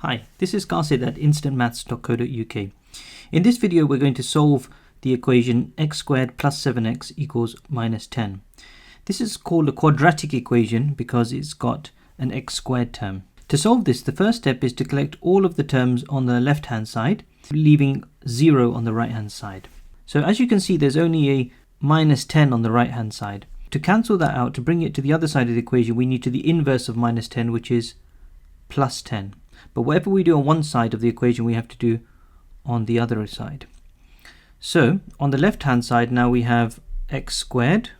Hi, this is Qasid at instantmaths.co.uk. In this video we're going to solve the equation x squared plus 7x equals minus 10. This is called a quadratic equation because it's got an x squared term. To solve this, the first step is to collect all of the terms on the left hand side, leaving 0 on the right hand side. So as you can see, there's only a minus 10 on the right hand side. To cancel that out, to bring it to the other side of the equation, we need to the inverse of minus 10, which is plus 10. But whatever we do on one side of the equation, we have to do on the other side. So on the left hand side now we have x squared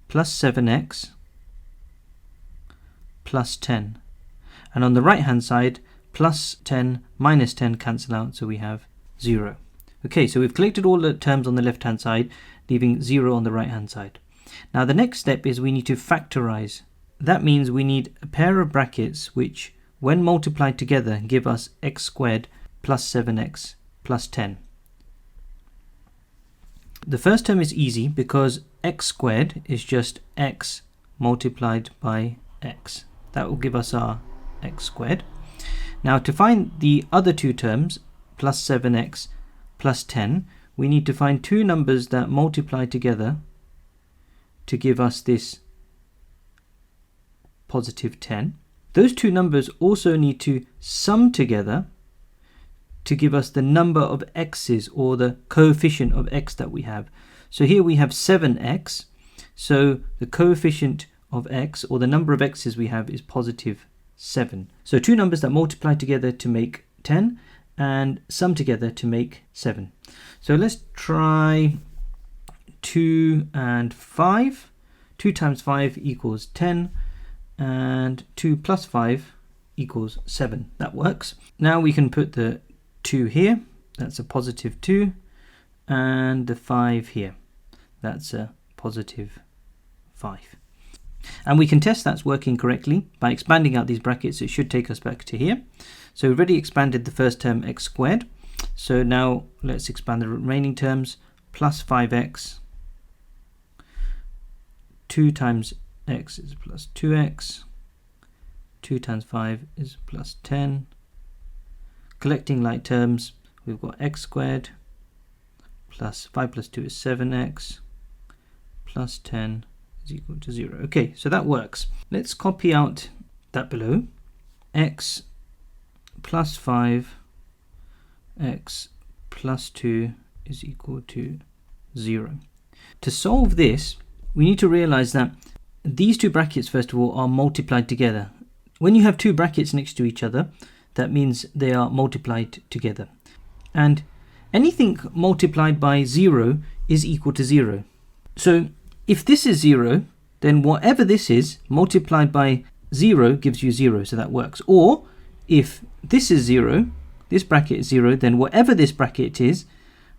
plus 7x plus 10. And on the right hand side, plus 10 minus 10 cancel out, so we have 0. Okay, so we've collected all the terms on the left hand side, leaving 0 on the right hand side. Now the next step is we need to factorize. That means we need a pair of brackets which, when multiplied together, give us x squared plus 7x plus 10. The first term is easy because x squared is just x multiplied by x. That will give us our x squared. Now to find the other two terms, plus 7x plus 10, we need to find two numbers that multiply together to give us this positive 10. Those two numbers also need to sum together to give us the number of x's, or the coefficient of x that we have. So here we have 7x, so the coefficient of x, or the number of x's we have, is positive 7. So two numbers that multiply together to make 10 and sum together to make 7. So let's try 2 and 5. 2 times 5 equals 10. And 2 plus 5 equals 7. That works. Now we can put the 2 here. That's a positive 2. And the 5 here. That's a positive 5. And we can test that's working correctly by expanding out these brackets. It should take us back to here. So we've already expanded the first term, x squared. So now let's expand the remaining terms. Plus 5x. 2 times x is plus 2x, 2 times 5 is plus 10. Collecting like terms, we've got x squared plus 5 plus 2 is 7x plus 10 is equal to 0. Okay, so that works. Let's copy out that below. X plus 5, x plus 2 is equal to 0. To solve this, we need to realize that these two brackets, first of all, are multiplied together. When you have two brackets next to each other, that means they are multiplied together. And anything multiplied by 0 is equal to 0. So if this is 0, then whatever this is multiplied by 0 gives you 0, so that works. Or if this is 0, this bracket is 0, then whatever this bracket is,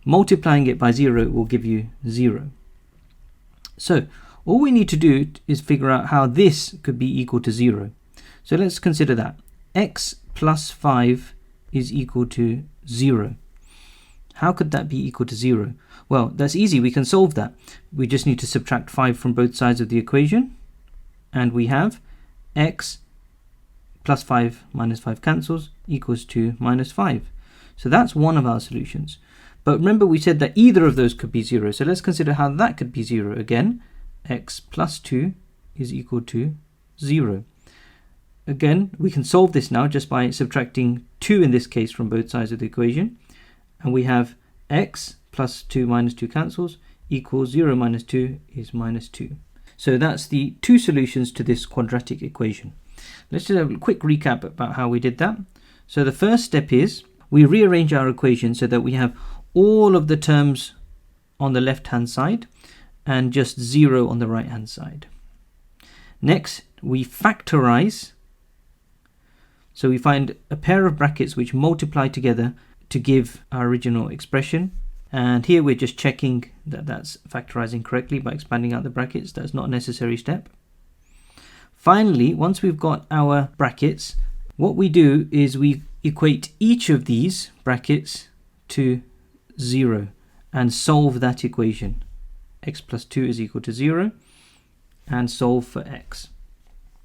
multiplying it by 0 will give you 0. So all we need to do is figure out how this could be equal to 0. So let's consider that. X plus 5 is equal to 0. How could that be equal to 0? Well, that's easy. We can solve that. We just need to subtract 5 from both sides of the equation. And we have x plus 5 minus 5 cancels equals to minus 5. So that's one of our solutions. But remember, we said that either of those could be 0. So let's consider how that could be 0 again. X plus 2 is equal to 0. Again, we can solve this now just by subtracting 2 in this case from both sides of the equation. And we have x plus 2 minus 2 cancels equals 0 minus 2 is minus 2. So that's the two solutions to this quadratic equation. Let's just have a quick recap about how we did that. So the first step is we rearrange our equation so that we have all of the terms on the left hand side and just 0 on the right hand side. Next, we factorize. So we find a pair of brackets which multiply together to give our original expression. And here we're just checking that that's factorizing correctly by expanding out the brackets. That's not a necessary step. Finally, once we've got our brackets, what we do is we equate each of these brackets to 0 and solve that equation. X plus 2 is equal to 0 and solve for x.